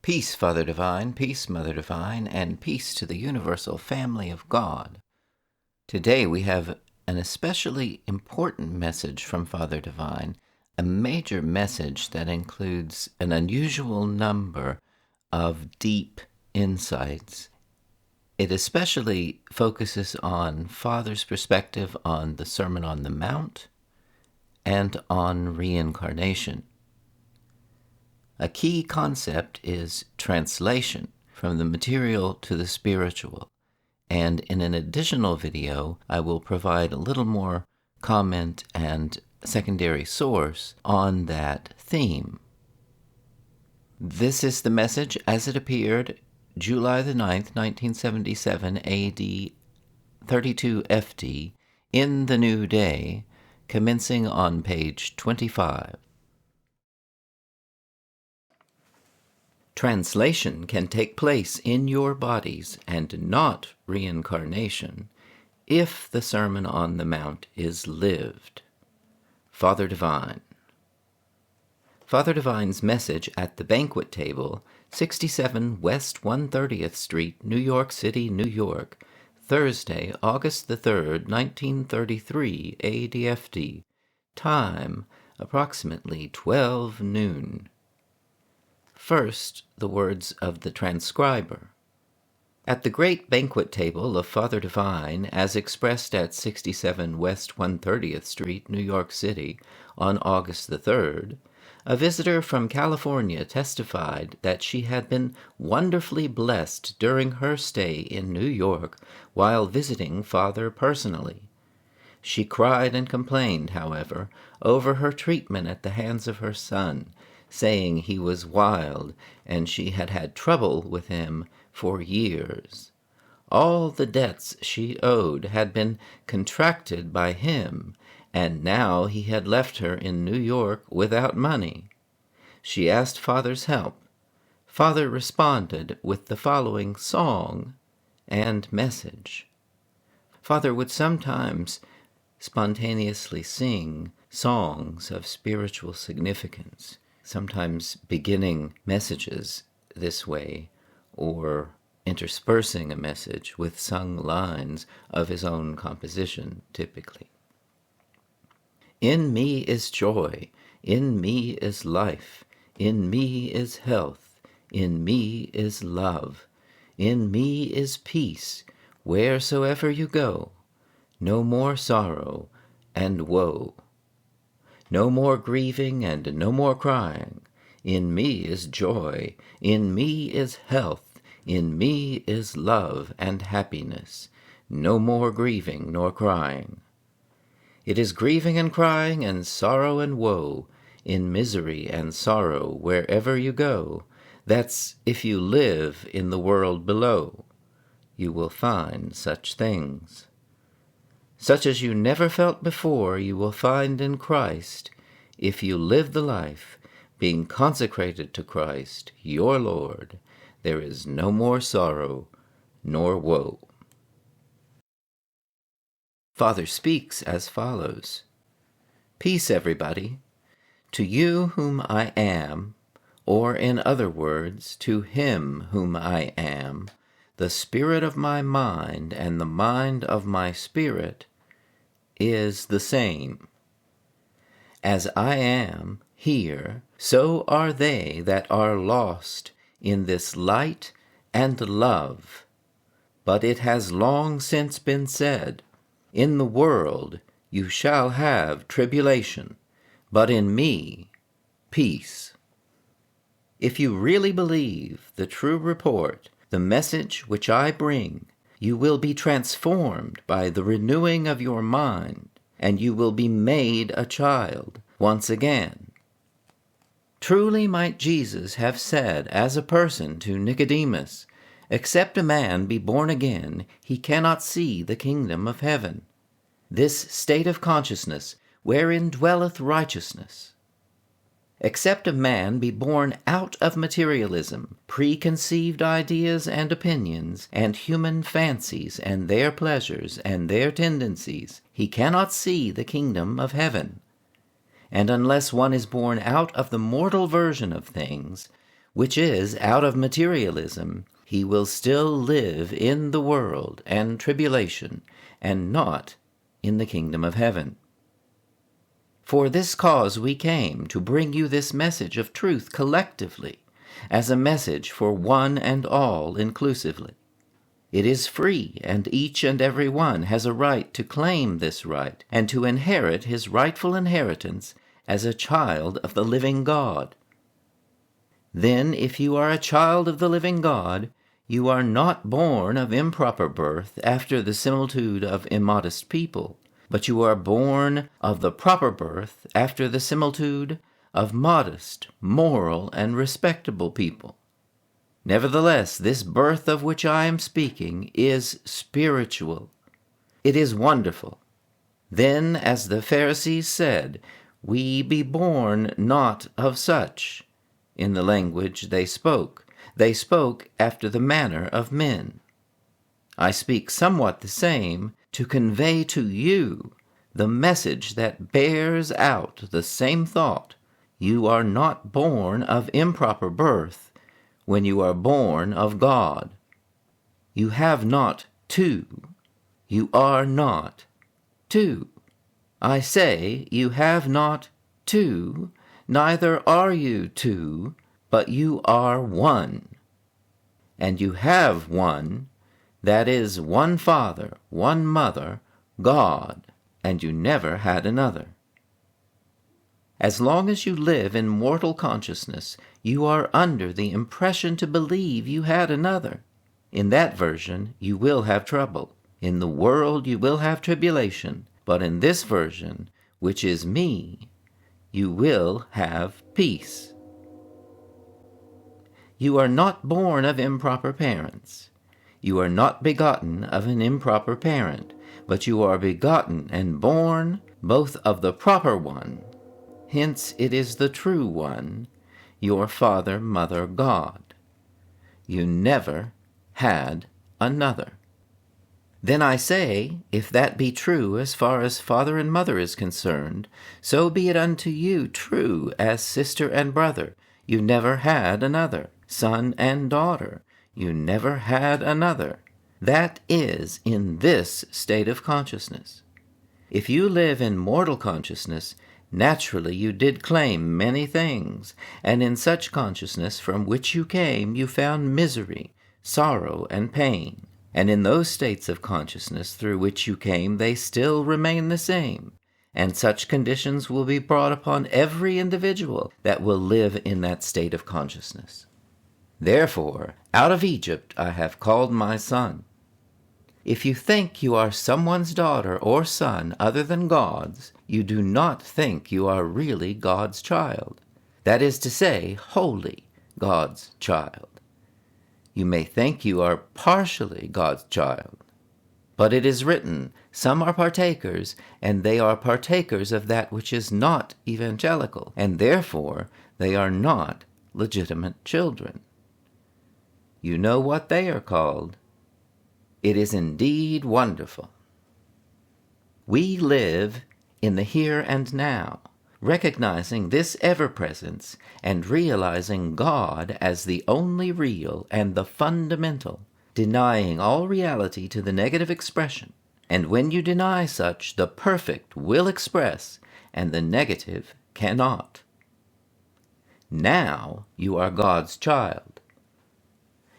Peace, Father Divine, peace, Mother Divine, and peace to the universal family of God. Today we have an especially important message from Father Divine, a major message that includes an unusual number of deep insights. It especially focuses on Father's perspective on the Sermon on the Mount and on reincarnation. A key concept is translation from the material to the spiritual, and in an additional video I will provide a little more comment and secondary source on that theme. This is the message as it appeared July the 9th, 1977 AD 32 FD in the New Day, commencing on page 25. Translation can take place in your bodies and not reincarnation if the Sermon on the Mount is lived. Father Divine. Father Divine's message at the banquet table, 67 West 130th Street, New York City, New York, Thursday, August the 3rd, 1933 ADFD. Time, approximately 12 noon. First, the words of the transcriber. At the great banquet table of Father Divine, as expressed at 67 West 130th Street, New York City, on August the 3rd, a visitor from California testified that she had been wonderfully blessed during her stay in New York while visiting Father personally. She cried and complained, however, over her treatment at the hands of her son, saying he was wild and she had had trouble with him for years. All the debts she owed had been contracted by him, and now he had left her in New York without money. She asked Father's help. Father responded with the following song and message. Father would sometimes spontaneously sing songs of spiritual significance, sometimes beginning messages this way, or interspersing a message with sung lines of his own composition, typically. In me is joy, in me is life, in me is health, in me is love, in me is peace, wheresoever you go, no more sorrow and woe. No more grieving and no more crying. In me is joy, in me is health, in me is love and happiness. No more grieving nor crying. It is grieving and crying and sorrow and woe, in misery and sorrow wherever you go. That's if you live in the world below. You will find such things. Such as you never felt before you will find in Christ, if you live the life, being consecrated to Christ, your Lord. There is no more sorrow nor woe. Father speaks as follows. Peace, everybody. To you whom I am, or in other words, to him whom I am, the spirit of my mind and the mind of my spirit is the same. As I am here, so are they that are lost in this light and love. But it has long since been said, in the world you shall have tribulation, but in me peace. If you really believe the true report, the message which I bring, you will be transformed by the renewing of your mind, and you will be made a child once again. Truly might Jesus have said as a person to Nicodemus, "Except a man be born again, he cannot see the kingdom of heaven." This state of consciousness, wherein dwelleth righteousness. Except a man be born out of materialism, preconceived ideas and opinions, and human fancies and their pleasures and their tendencies, he cannot see the kingdom of heaven. And unless one is born out of the mortal version of things, which is out of materialism, he will still live in the world and tribulation, and not in the kingdom of heaven. For this cause we came to bring you this message of truth collectively, as a message for one and all inclusively. It is free, and each and every one has a right to claim this right and to inherit his rightful inheritance as a child of the living God. Then, if you are a child of the living God, you are not born of improper birth after the similitude of immodest people, but you are born of the proper birth after the similitude of modest, moral, and respectable people. Nevertheless, this birth of which I am speaking is spiritual. It is wonderful. Then, as the Pharisees said, we be born not of such. In the language they spoke after the manner of men. I speak somewhat the same to convey to you the message that bears out the same thought. You are not born of improper birth when you are born of God. You have not two. You are not two. I say, you have not two, neither are you two, but you are one. And you have one, that is, one Father, one Mother, God, and you never had another. As long as you live in mortal consciousness, you are under the impression to believe you had another. In that version, you will have trouble. In the world, you will have tribulation. But in this version, which is me, you will have peace. You are not born of improper parents. You are not begotten of an improper parent, but you are begotten and born both of the proper one. Hence it is the true one, your Father, Mother, God. You never had another. Then I say, if that be true as far as father and mother is concerned, so be it unto you true as sister and brother. You never had another. Son and daughter. You never had another. That is in this state of consciousness. If you live in mortal consciousness, naturally you did claim many things, and in such consciousness from which you came you found misery, sorrow, and pain. And in those states of consciousness through which you came they still remain the same, and such conditions will be brought upon every individual that will live in that state of consciousness. Therefore, out of Egypt I have called my son. If you think you are someone's daughter or son other than God's, you do not think you are really God's child. That is to say, wholly God's child. You may think you are partially God's child. But it is written, some are partakers, and they are partakers of that which is not evangelical, and therefore they are not legitimate children. You know what they are called. It is indeed wonderful. We live in the here and now, recognizing this ever-presence and realizing God as the only real and the fundamental, denying all reality to the negative expression. And when you deny such, the perfect will express, and the negative cannot. Now you are God's child.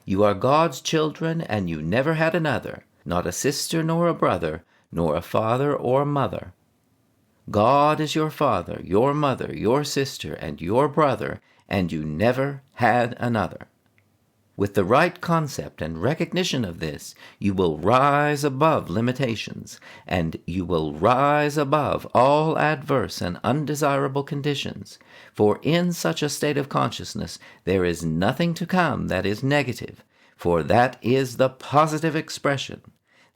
You are God's children, and you never had another, not a sister nor a brother, nor a father or mother. God is your father, your mother, your sister, and your brother, and you never had another. With the right concept and recognition of this, you will rise above limitations, and you will rise above all adverse and undesirable conditions, for in such a state of consciousness there is nothing to come that is negative, for that is the positive expression,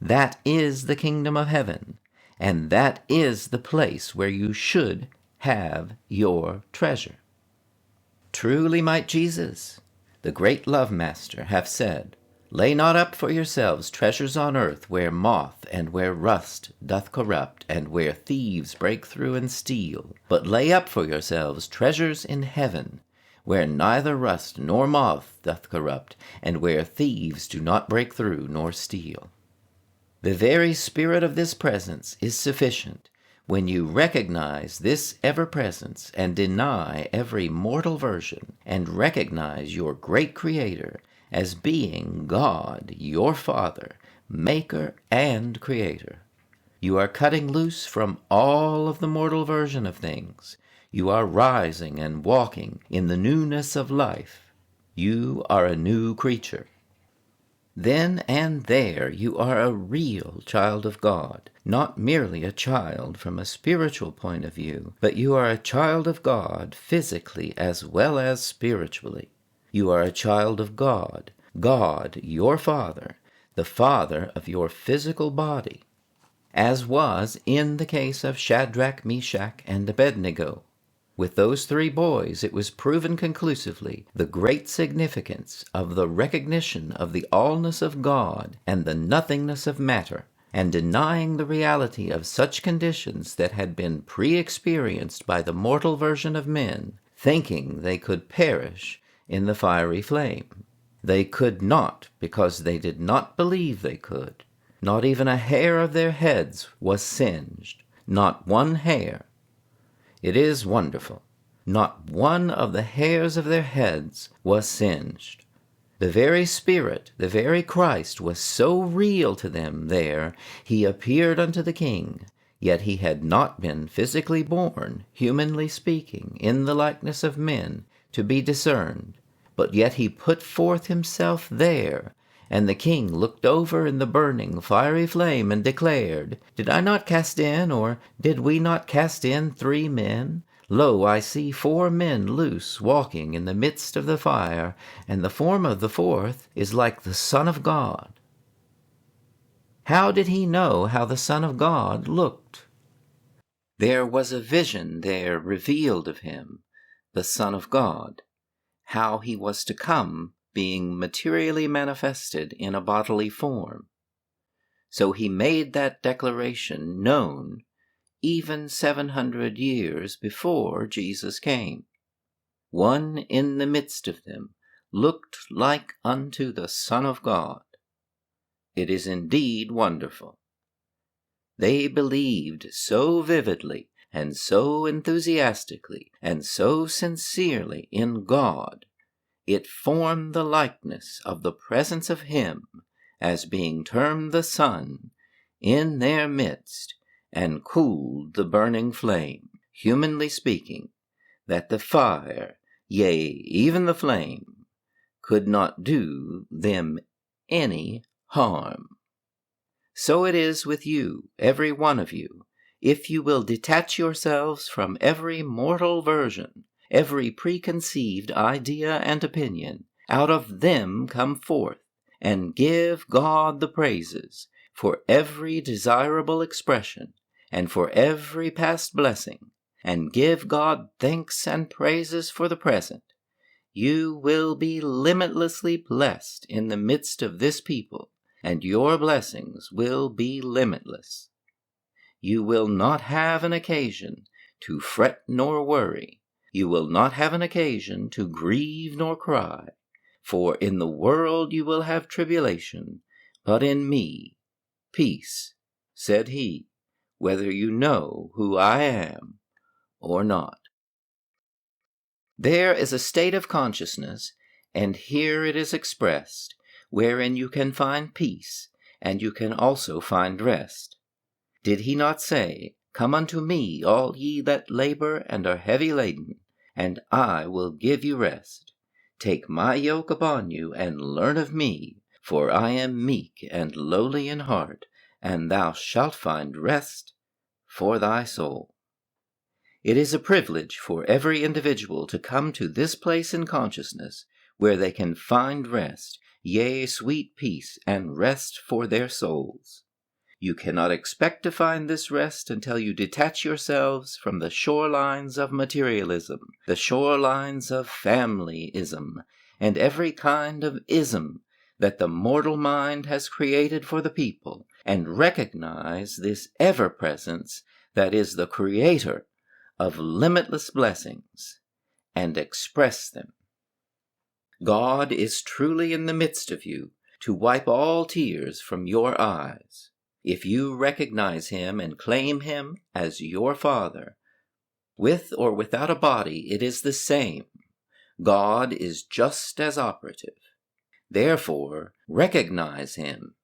that is the kingdom of heaven, and that is the place where you should have your treasure. Truly might Jesus, the great love master, have said, lay not up for yourselves treasures on earth, where moth and where rust doth corrupt, and where thieves break through and steal, but lay up for yourselves treasures in heaven, where neither rust nor moth doth corrupt, and where thieves do not break through nor steal. The very spirit of this presence is sufficient when you recognize this ever-presence and deny every mortal version, and recognize your great Creator as being God, your Father, Maker and Creator. You are cutting loose from all of the mortal version of things. You are rising and walking in the newness of life. You are a new creature. Then and there you are a real child of God, not merely a child from a spiritual point of view, but you are a child of God physically as well as spiritually. You are a child of God, God, your Father, the Father of your physical body, as was in the case of Shadrach, Meshach, and Abednego. With those three boys, it was proven conclusively the great significance of the recognition of the allness of God and the nothingness of matter, and denying the reality of such conditions that had been pre-experienced by the mortal version of men, thinking they could perish in the fiery flame. They could not, because they did not believe they could. Not even a hair of their heads was singed, not one hair. It is wonderful. Not one of the hairs of their heads was singed. The very Spirit, the very Christ, was so real to them there, he appeared unto the king, yet he had not been physically born, humanly speaking, in the likeness of men, to be discerned, but yet he put forth himself there, and the king looked over in the burning, fiery flame, and declared, Did I not cast in, or did we not cast in 3 men? Lo, I see 4 men loose, walking in the midst of the fire, and the form of the 4th is like the Son of God. How did he know how the Son of God looked? There was a vision there revealed of him, the Son of God, how he was to come, being materially manifested in a bodily form. So he made that declaration known even 700 years before Jesus came. One in the midst of them looked like unto the Son of God. It is indeed wonderful. They believed so vividly and so enthusiastically and so sincerely in God, it formed the likeness of the presence of Him, as being termed the Son, in their midst, and cooled the burning flame, humanly speaking, that the fire, yea, even the flame, could not do them any harm. So it is with you, every one of you, if you will detach yourselves from every mortal version, every preconceived idea and opinion, out of them come forth, and give God the praises for every desirable expression, and for every past blessing, and give God thanks and praises for the present, you will be limitlessly blessed in the midst of this people, and your blessings will be limitless. You will not have an occasion to fret nor worry. You will not have an occasion to grieve nor cry, for in the world you will have tribulation, but in me peace, said he, whether you know who I am or not. There is a state of consciousness, and here it is expressed, wherein you can find peace, and you can also find rest. Did he not say, Come unto me, all ye that labor and are heavy laden, and I will give you rest. Take my yoke upon you, and learn of me, for I am meek and lowly in heart, and thou shalt find rest for thy soul. It is a privilege for every individual to come to this place in consciousness, where they can find rest, yea, sweet peace, and rest for their souls. You cannot expect to find this rest until you detach yourselves from the shorelines of materialism, the shorelines of familyism, and every kind of ism that the mortal mind has created for the people, and recognize this ever-presence that is the Creator of limitless blessings, and express them. God is truly in the midst of you to wipe all tears from your eyes. If you recognize him and claim him as your Father, with or without a body, it is the same. God is just as operative. Therefore, recognize him.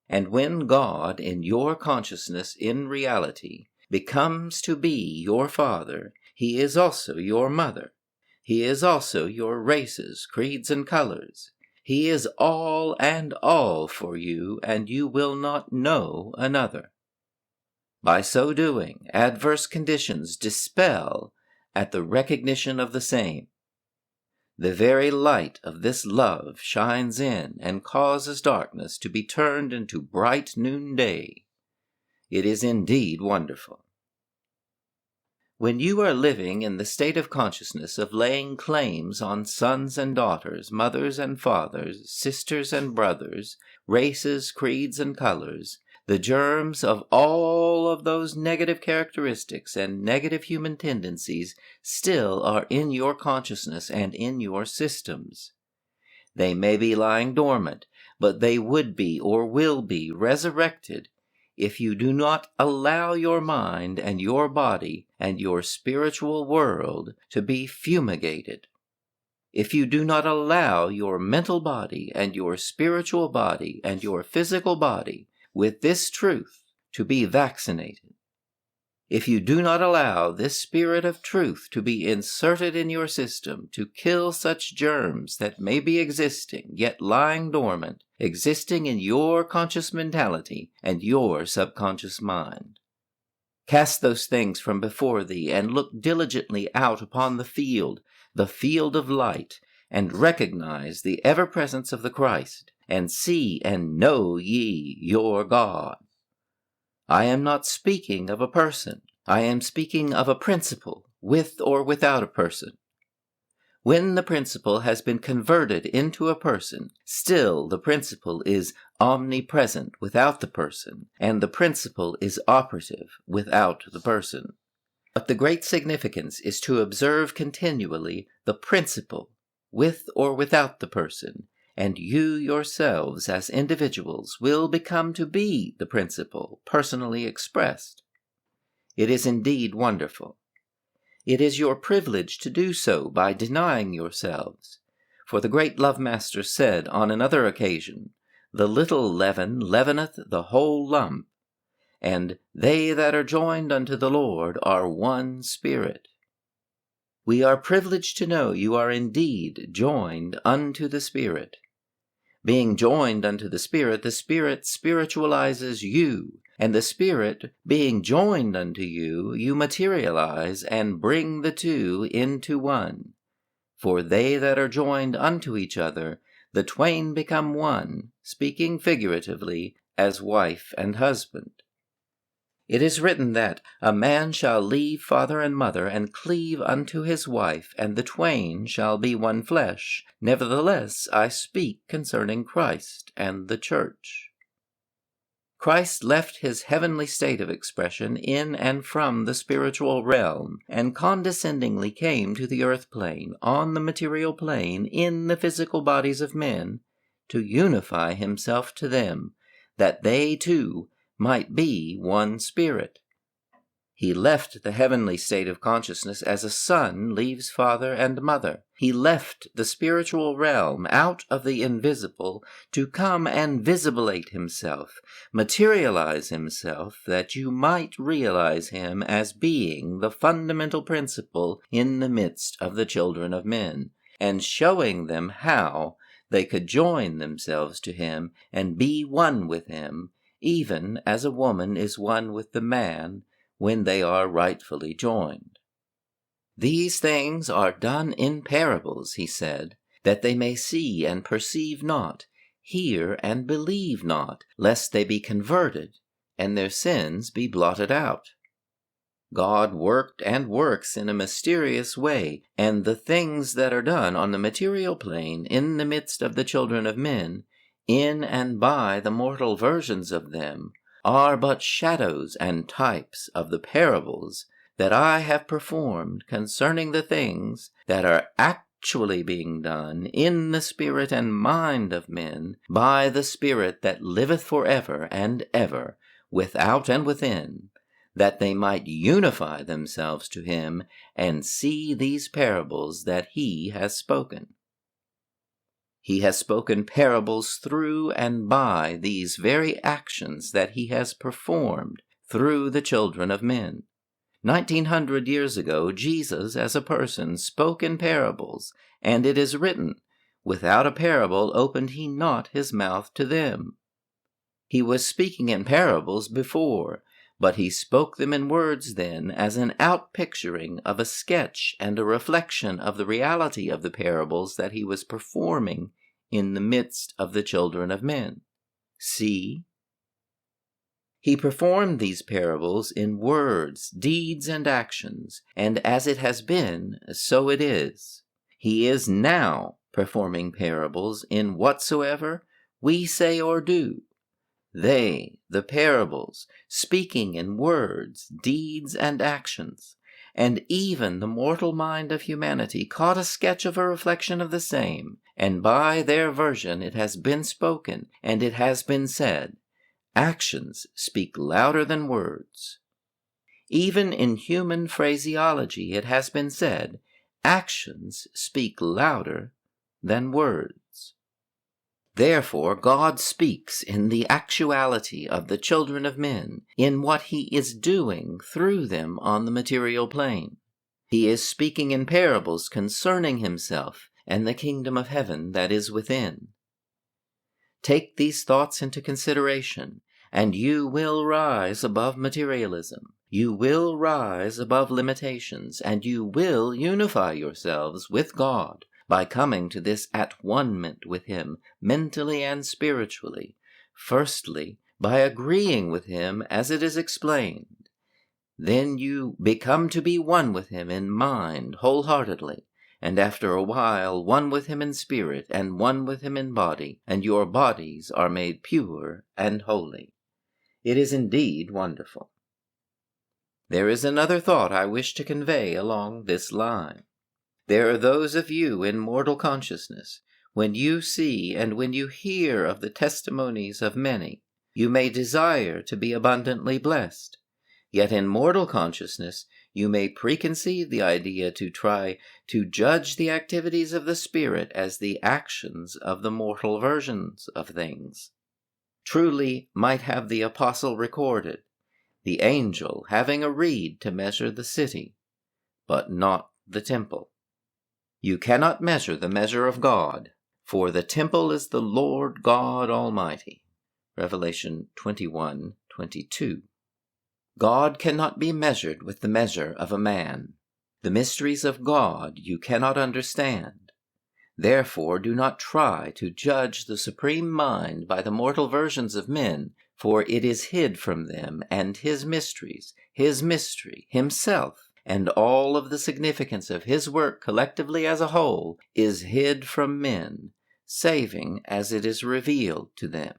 And when God, in your consciousness in reality, becomes to be your Father, he is also your mother. He is also your races, creeds, and colors. He is all and all for you, and you will not know another. By so doing, adverse conditions dispel at the recognition of the same. The very light of this love shines in and causes darkness to be turned into bright noonday. It is indeed wonderful. When you are living in the state of consciousness of laying claims on sons and daughters, mothers and fathers, sisters and brothers, races, creeds, and colors, the germs of all of those negative characteristics and negative human tendencies still are in your consciousness and in your systems. They may be lying dormant, but they would be or will be resurrected if you do not allow your mind and your body and your spiritual world to be fumigated. If you do not allow your mental body and your spiritual body and your physical body with this truth to be vaccinated, if you do not allow this spirit of truth to be inserted in your system to kill such germs that may be existing, yet lying dormant, existing in your conscious mentality and your subconscious mind. Cast those things from before thee and look diligently out upon the field of light, and recognize the ever-presence of the Christ, and see and know ye your God. I am not speaking of a person. I am speaking of a principle, with or without a person. When the principle has been converted into a person, still the principle is omnipresent without the person, and the principle is operative without the person. But the great significance is to observe continually the principle, with or without the person, and you yourselves as individuals will become to be the principle personally expressed. It is indeed wonderful. It is your privilege to do so by denying yourselves. For the great Love Master said on another occasion, "The little leaven leaveneth the whole lump," and "they that are joined unto the Lord are one spirit." We are privileged to know you are indeed joined unto the Spirit. Being joined unto the Spirit spiritualizes you, and the Spirit, being joined unto you, you materialize and bring the two into one. For they that are joined unto each other, the twain become one, speaking figuratively, as wife and husband. It is written that a man shall leave father and mother and cleave unto his wife, and the twain shall be one flesh. Nevertheless, I speak concerning Christ and the church. Christ left his heavenly state of expression in and from the spiritual realm, and condescendingly came to the earth plane, on the material plane, in the physical bodies of men, to unify himself to them, that they too might be one spirit. He left the heavenly state of consciousness as a son leaves father and mother. He left the spiritual realm out of the invisible to come and visibilate himself, materialize himself, that you might realize him as being the fundamental principle in the midst of the children of men, and showing them how they could join themselves to him and be one with him, even as a woman is one with the man when they are rightfully joined. These things are done in parables, he said, that they may see and perceive not, hear and believe not, lest they be converted, and their sins be blotted out. God worked and works in a mysterious way, and the things that are done on the material plane in the midst of the children of men, in and by the mortal versions of them, are but shadows and types of the parables that I have performed concerning the things that are actually being done in the spirit and mind of men by the Spirit that liveth forever and ever, without and within, that they might unify themselves to him and see these parables that he has spoken. He has spoken parables through and by these very actions that he has performed through the children of men. 1900 years ago, Jesus as a person spoke in parables, and it is written, "Without a parable opened he not his mouth to them." He was speaking in parables before, but he spoke them in words then as an outpicturing of a sketch and a reflection of the reality of the parables that he was performing in the midst of the children of men. See? He performed these parables in words, deeds, and actions, and as it has been, so it is. He is now performing parables in whatsoever we say or do. They, the parables, speaking in words, deeds, and actions, and even the mortal mind of humanity caught a sketch of a reflection of the same, and by their version it has been spoken, and it has been said, actions speak louder than words. Even in human phraseology it has been said, actions speak louder than words. Therefore God speaks in the actuality of the children of men, in what he is doing through them on the material plane. He is speaking in parables concerning himself and the kingdom of heaven that is within. Take these thoughts into consideration, and you will rise above materialism. You will rise above limitations, and you will unify yourselves with God by coming to this at-one-ment with him mentally and spiritually. Firstly, by agreeing with him as it is explained. Then you become to be one with him in mind wholeheartedly, and after a while one with him in spirit and one with him in body, and your bodies are made pure and holy. It is indeed wonderful. There is another thought I wish to convey along this line. There are those of you in mortal consciousness, when you see and when you hear of the testimonies of many, you may desire to be abundantly blessed. Yet in mortal consciousness, you may preconceive the idea to try to judge the activities of the Spirit as the actions of the mortal versions of things. Truly might have the apostle recorded, the angel having a reed to measure the city, but not the temple. You cannot measure the measure of God, for the temple is the Lord God Almighty. Revelation 21:22. God cannot be measured with the measure of a man. The mysteries of God you cannot understand. Therefore do not try to judge the supreme mind by the mortal versions of men, for it is hid from them, and his mysteries, his mystery, himself, and all of the significance of his work collectively as a whole is hid from men, saving as it is revealed to them.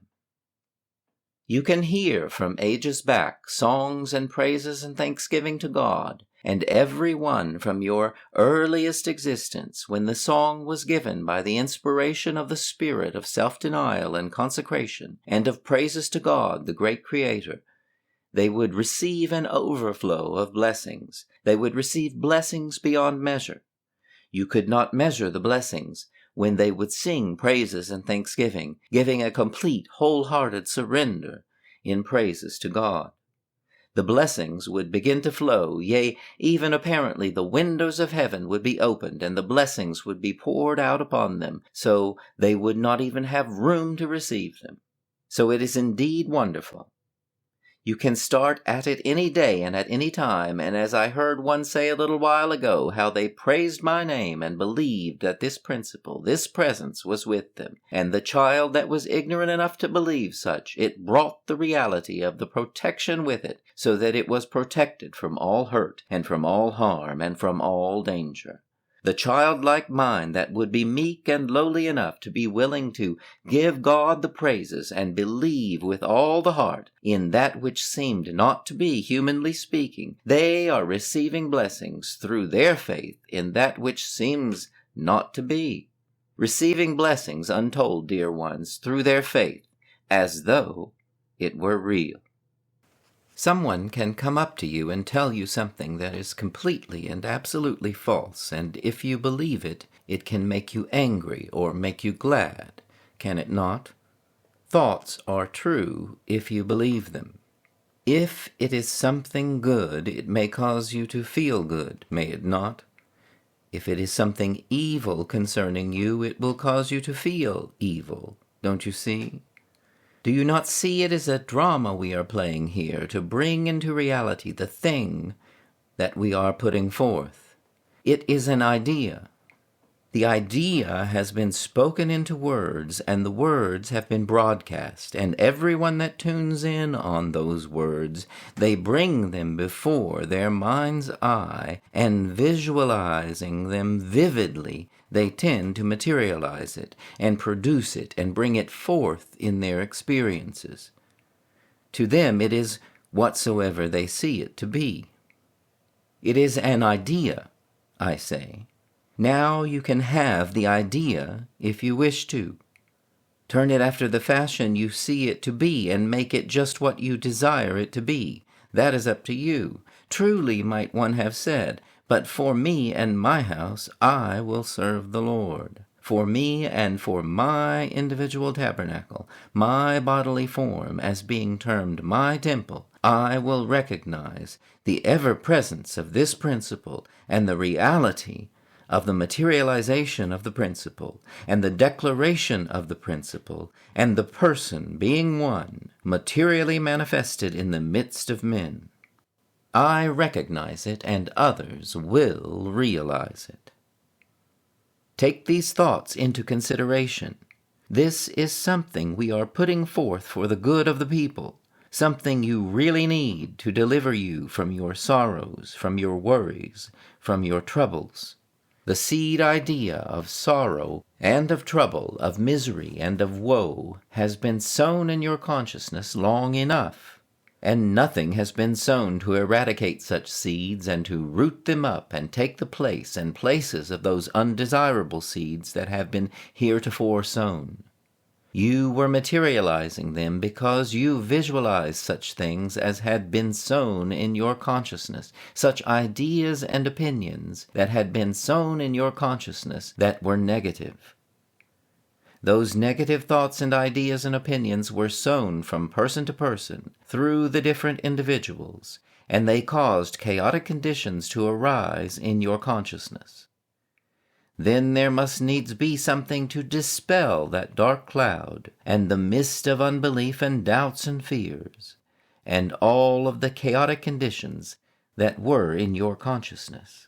You can hear from ages back songs and praises and thanksgiving to God, and every one from your earliest existence, when the song was given by the inspiration of the spirit of self-denial and consecration, and of praises to God, the great Creator, they would receive an overflow of blessings. They would receive blessings beyond measure. You could not measure the blessings when they would sing praises and thanksgiving, giving a complete, wholehearted surrender in praises to God. The blessings would begin to flow, yea, even apparently the windows of heaven would be opened, and the blessings would be poured out upon them, so they would not even have room to receive them. So it is indeed wonderful. You can start at it any day and at any time, and as I heard one say a little while ago, how they praised my name and believed that this principle, this presence was with them, and the child that was ignorant enough to believe such, it brought the reality of the protection with it, so that it was protected from all hurt, and from all harm, and from all danger. The childlike mind that would be meek and lowly enough to be willing to give God the praises and believe with all the heart in that which seemed not to be, humanly speaking, they are receiving blessings through their faith in that which seems not to be, receiving blessings untold, dear ones, through their faith, as though it were real. Someone can come up to you and tell you something that is completely and absolutely false, and if you believe it, it can make you angry or make you glad, can it not? Thoughts are true if you believe them. If it is something good, it may cause you to feel good, may it not? If it is something evil concerning you, it will cause you to feel evil, don't you see? Do you not see it is a drama we are playing here to bring into reality the thing that we are putting forth? It is an idea. The idea has been spoken into words, and the words have been broadcast, and everyone that tunes in on those words, they bring them before their mind's eye, and visualizing them vividly, they tend to materialize it, and produce it, and bring it forth in their experiences. To them it is whatsoever they see it to be. It is an idea, I say. Now you can have the idea if you wish to. Turn it after the fashion you see it to be and make it just what you desire it to be. That is up to you. Truly might one have said, but for me and my house I will serve the Lord. For me and for my individual tabernacle, my bodily form as being termed my temple, I will recognize the ever-presence of this principle and the reality of the materialization of the principle, and the declaration of the principle, and the person being one, materially manifested in the midst of men. I recognize it, and others will realize it. Take these thoughts into consideration. This is something we are putting forth for the good of the people, something you really need to deliver you from your sorrows, from your worries, from your troubles. The seed idea of sorrow and of trouble, of misery and of woe has been sown in your consciousness long enough, and nothing has been sown to eradicate such seeds and to root them up and take the place and places of those undesirable seeds that have been heretofore sown. You were materializing them because you visualized such things as had been sown in your consciousness, such ideas and opinions that had been sown in your consciousness that were negative. Those negative thoughts and ideas and opinions were sown from person to person through the different individuals, and they caused chaotic conditions to arise in your consciousness. Then there must needs be something to dispel that dark cloud, and the mist of unbelief and doubts and fears, and all of the chaotic conditions that were in your consciousness.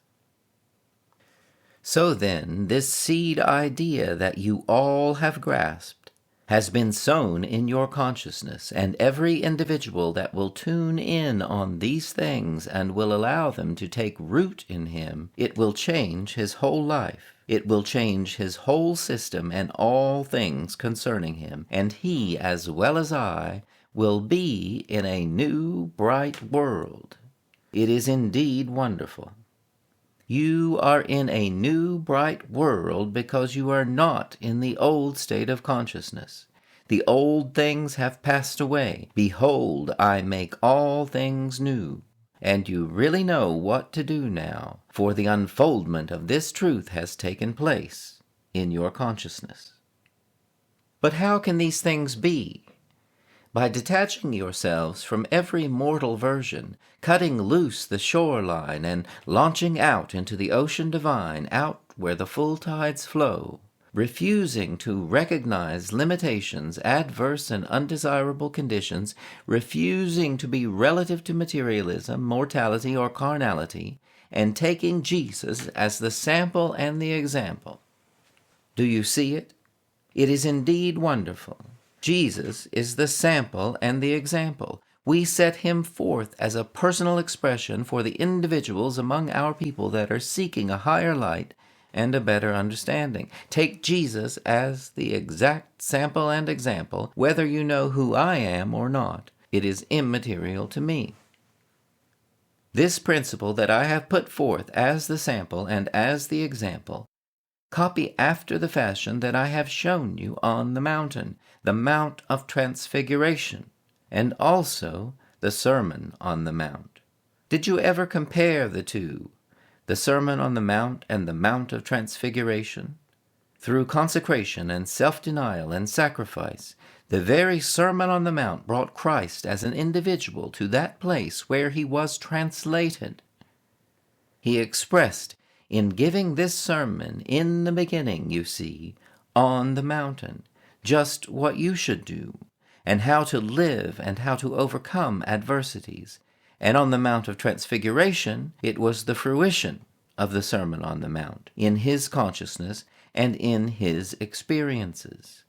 So then, this seed idea that you all have grasped has been sown in your consciousness, and every individual that will tune in on these things and will allow them to take root in him, it will change his whole life. It will change his whole system and all things concerning him, and he, as well as I, will be in a new, bright world. It is indeed wonderful. You are in a new, bright world because you are not in the old state of consciousness. The old things have passed away. Behold, I make all things new. And you really know what to do now, for the unfoldment of this truth has taken place in your consciousness. But how can these things be? By detaching yourselves from every mortal version, cutting loose the shoreline and launching out into the ocean divine, out where the full tides flow, refusing to recognize limitations, adverse and undesirable conditions, refusing to be relative to materialism, mortality, or carnality, and taking Jesus as the sample and the example. Do you see it? It is indeed wonderful. Jesus is the sample and the example. We set him forth as a personal expression for the individuals among our people that are seeking a higher light and a better understanding. Take Jesus as the exact sample and example, whether you know who I am or not. It is immaterial to me. This principle that I have put forth as the sample and as the example Copy after the fashion that I have shown you on the mountain, the Mount of Transfiguration, and also the Sermon on the Mount. Did you ever compare the two, the Sermon on the Mount and the Mount of Transfiguration? Through consecration and self-denial and sacrifice, the very Sermon on the Mount brought Christ as an individual to that place where he was translated. He expressed in giving this sermon in the beginning, you see, on the mountain, just what you should do, and how to live and how to overcome adversities. And on the Mount of Transfiguration, it was the fruition of the Sermon on the Mount in his consciousness and in his experiences.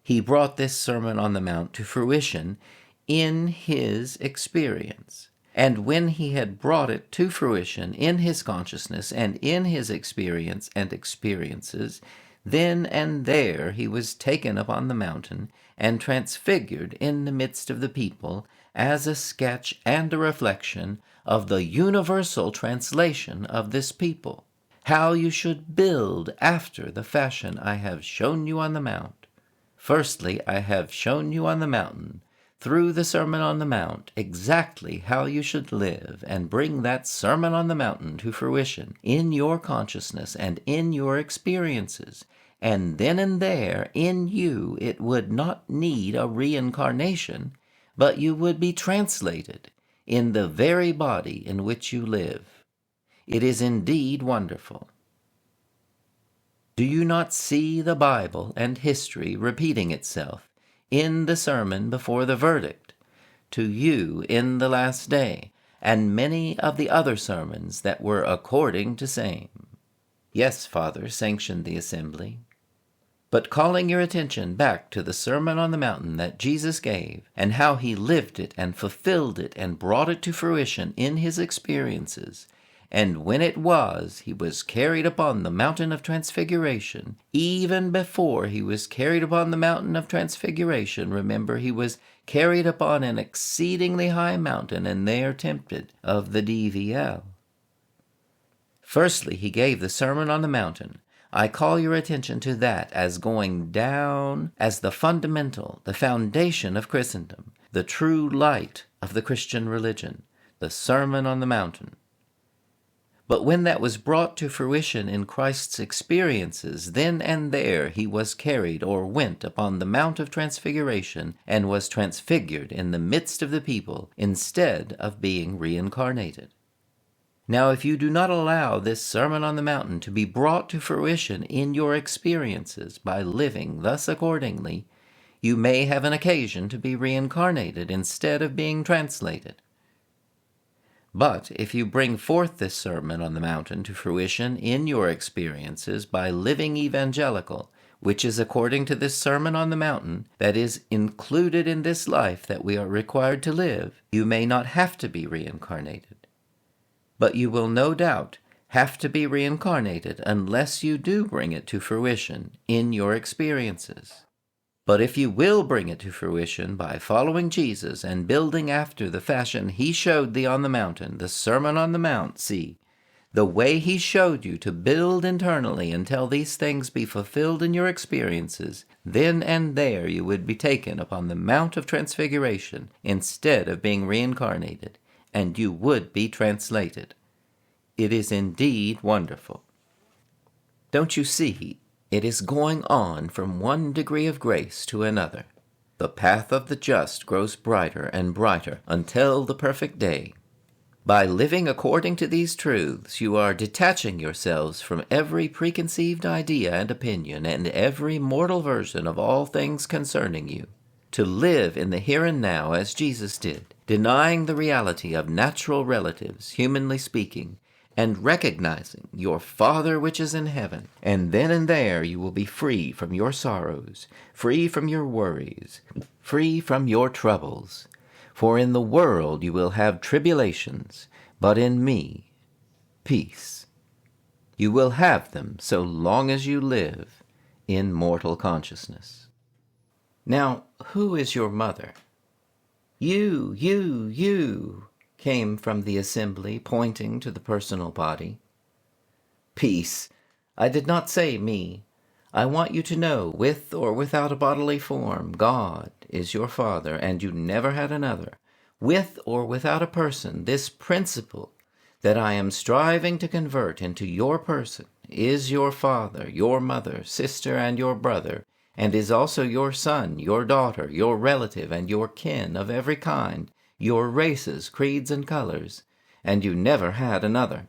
He brought this Sermon on the Mount to fruition in his experience. And when he had brought it to fruition in his consciousness and in his experience and experiences, then and there he was taken upon the mountain and transfigured in the midst of the people as a sketch and a reflection of the universal translation of this people, how you should build after the fashion I have shown you on the mount. Firstly, I have shown you on the mountain, through the Sermon on the Mount, exactly how you should live, and bring that Sermon on the Mountain to fruition in your consciousness and in your experiences. And then and there, in you, it would not need a reincarnation, but you would be translated in the very body in which you live. It is indeed wonderful. Do you not see the Bible and history repeating itself in the sermon before the verdict, to you in the last day, and many of the other sermons that were according to same? Yes, Father, sanctioned the assembly. But calling your attention back to the Sermon on the Mountain that Jesus gave, and how he lived it and fulfilled it and brought it to fruition in his experiences, and when it was, he was carried upon the mountain of transfiguration. Even before he was carried upon the mountain of transfiguration, remember, he was carried upon an exceedingly high mountain and there tempted of the devil. Firstly, he gave the Sermon on the Mountain. I call your attention to that as going down as the fundamental, the foundation of Christendom, the true light of the Christian religion, the Sermon on the Mountain. But when that was brought to fruition in Christ's experiences, then and there he was carried or went upon the Mount of Transfiguration and was transfigured in the midst of the people instead of being reincarnated. Now, if you do not allow this Sermon on the Mountain to be brought to fruition in your experiences by living thus accordingly, you may have an occasion to be reincarnated instead of being translated. But if you bring forth this Sermon on the Mountain to fruition in your experiences by living evangelical, which is according to this Sermon on the Mountain that is included in this life that we are required to live, you may not have to be reincarnated. But you will no doubt have to be reincarnated unless you do bring it to fruition in your experiences. But if you will bring it to fruition by following Jesus and building after the fashion he showed thee on the mountain, the Sermon on the Mount, see, the way he showed you to build internally until these things be fulfilled in your experiences, then and there you would be taken upon the Mount of Transfiguration instead of being reincarnated, and you would be translated. It is indeed wonderful. Don't you see? It is going on from one degree of grace to another. The path of the just grows brighter and brighter until the perfect day. By living according to these truths, you are detaching yourselves from every preconceived idea and opinion and every mortal version of all things concerning you, to live in the here and now as Jesus did, denying the reality of natural relatives, humanly speaking, and recognizing your Father which is in heaven. And then and there you will be free from your sorrows, free from your worries, free from your troubles. For in the world you will have tribulations, but in me, peace. You will have them so long as you live in mortal consciousness. Now, who is your mother? You, came from the assembly, pointing to the personal body. Peace. I did not say me. I want you to know, with or without a bodily form, God is your Father, and you never had another. With or without a person, this principle that I am striving to convert into your person is your father, your mother, sister, and your brother, and is also your son, your daughter, your relative, and your kin of every kind, your races, creeds, and colors, and you never had another.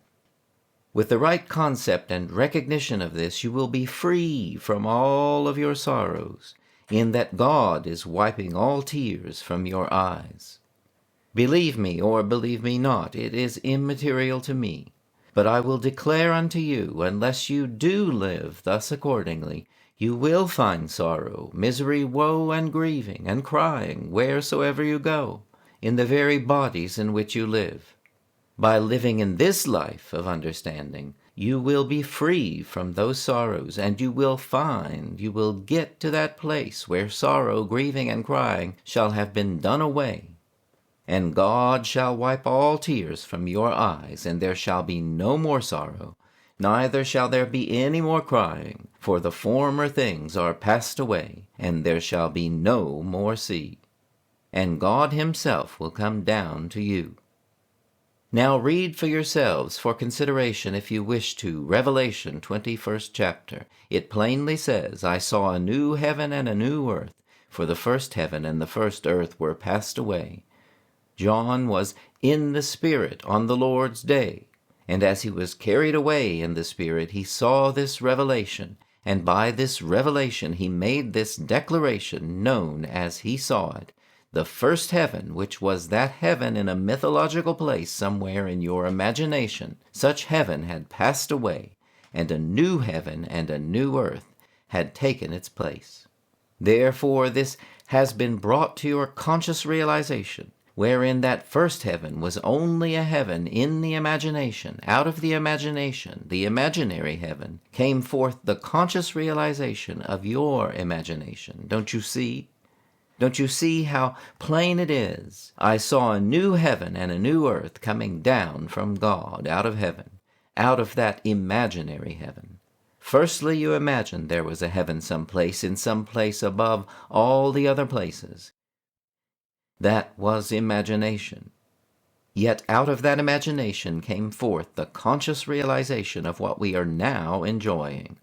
With the right concept and recognition of this, you will be free from all of your sorrows, in that God is wiping all tears from your eyes. Believe me or believe me not, it is immaterial to me. But I will declare unto you, unless you do live thus accordingly, you will find sorrow, misery, woe, and grieving, and crying, wheresoever you go, in the very bodies in which you live. By living in this life of understanding, you will be free from those sorrows, and you will get to that place where sorrow, grieving, and crying shall have been done away. And God shall wipe all tears from your eyes, and there shall be no more sorrow, neither shall there be any more crying, for the former things are passed away, and there shall be no more sea. And God himself will come down to you. Now read for yourselves for consideration, if you wish to, Revelation 21st chapter. It plainly says, I saw a new heaven and a new earth, for the first heaven and the first earth were passed away. John was in the Spirit on the Lord's day, and as he was carried away in the Spirit, he saw this revelation, and by this revelation he made this declaration known as he saw it. The first heaven, which was that heaven in a mythological place somewhere in your imagination, such heaven had passed away, and a new heaven and a new earth had taken its place. Therefore this has been brought to your conscious realization, wherein that first heaven was only a heaven in the imagination. Out of the imagination, the imaginary heaven, came forth the conscious realization of your imagination. Don't you see? Don't you see how plain it is? I saw a new heaven and a new earth coming down from God out of heaven, out of that imaginary heaven. Firstly, you imagined there was a heaven someplace, in some place above all the other places. That was imagination. Yet out of that imagination came forth the conscious realization of what we are now enjoying.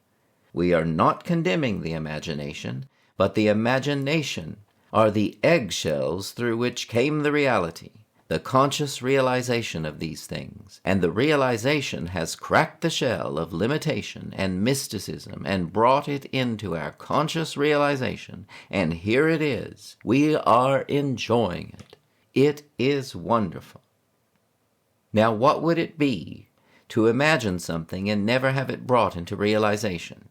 We are not condemning the imagination, but the imagination are the eggshells through which came the reality, the conscious realization of these things. And the realization has cracked the shell of limitation and mysticism and brought it into our conscious realization. And here it is. We are enjoying it. It is wonderful. Now, what would it be to imagine something and never have it brought into realization?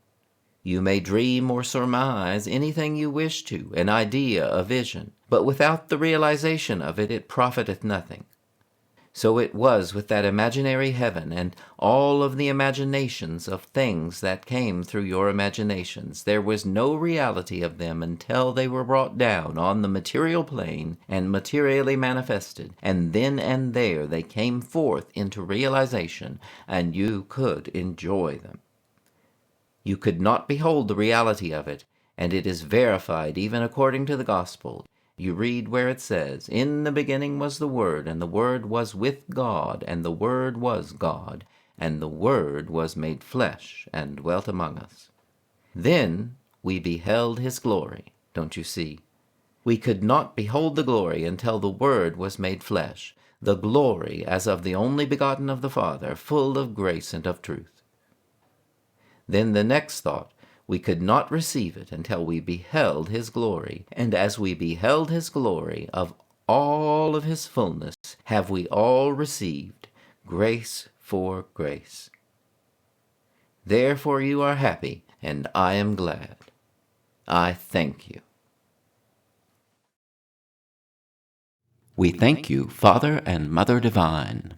You may dream or surmise anything you wish to, an idea, a vision, but without the realization of it, it profiteth nothing. So it was with that imaginary heaven and all of the imaginations of things that came through your imaginations. There was no reality of them until they were brought down on the material plane and materially manifested, and then and there they came forth into realization, and you could enjoy them. You could not behold the reality of it, and it is verified even according to the gospel. You read where it says, In the beginning was the Word, and the Word was with God, and the Word was God, and the Word was made flesh, and dwelt among us. Then we beheld his glory, don't you see? We could not behold the glory until the Word was made flesh, the glory as of the only begotten of the Father, full of grace and of truth. Then the next thought, we could not receive it until we beheld his glory. And as we beheld his glory, of all of his fullness have we all received, grace for grace. Therefore you are happy, and I am glad. I thank you. We thank you, Father and Mother Divine.